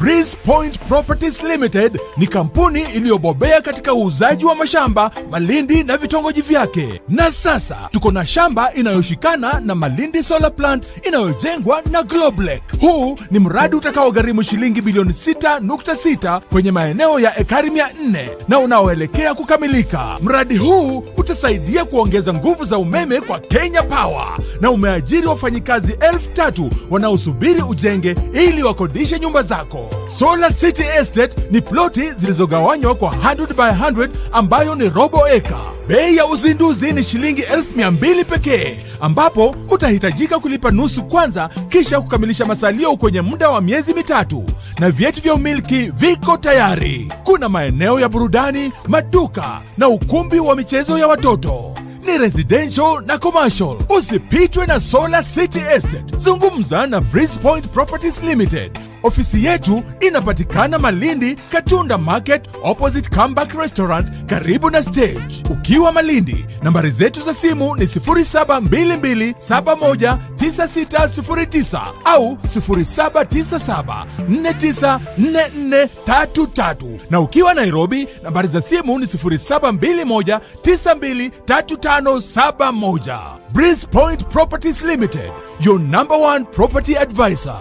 Breeze Point Properties Limited ni kampuni iliyobobea katika uuzaji wa mashamba Malindi na vitongoji vyake. Na sasa tuko na shamba inayoshikana na Malindi Solar Plant inayojengwa na Globelec. Huu ni mradi utakaogharimu shilingi bilioni 6.6 kwenye maeneo ya ekari 400 na unaoelekea kukamilika. Mradi huu utasaidia kuongeza nguvu za umeme kwa Kenya Power na umeajiri wafanyikazi 3,000 wanaosubiri ujenge ili wakodishe nyumba zako. Solar City Estate ni ploti zilizogawanywa kwa 100 by 100 ambayo ni robo eka. Bei ya uzinduzi ni shilingi 200,000 pekee, ambapo utahitajika kulipa nusu kwanza kisha kukamilisha masalio kwenye muda wa miezi 3 na vyeti vya umiliki viko tayari. Kuna maeneo ya burudani, maduka na ukumbi wa michezo ya watoto. Ni residential na commercial. Usipitwe na Solar City Estate. Zungumza na Breeze Point Properties Limited. Ofisi yetu inapatikana Malindi, Katunda Market, opposite Comeback Restaurant, karibu na stage. Ukiwa Malindi, nambari zetu za simu ni 0722719609 au 0797494433. Na ukiwa Nairobi, nambari za simu ni 0721923571. Breeze Point Properties Limited, your number 1 property advisor.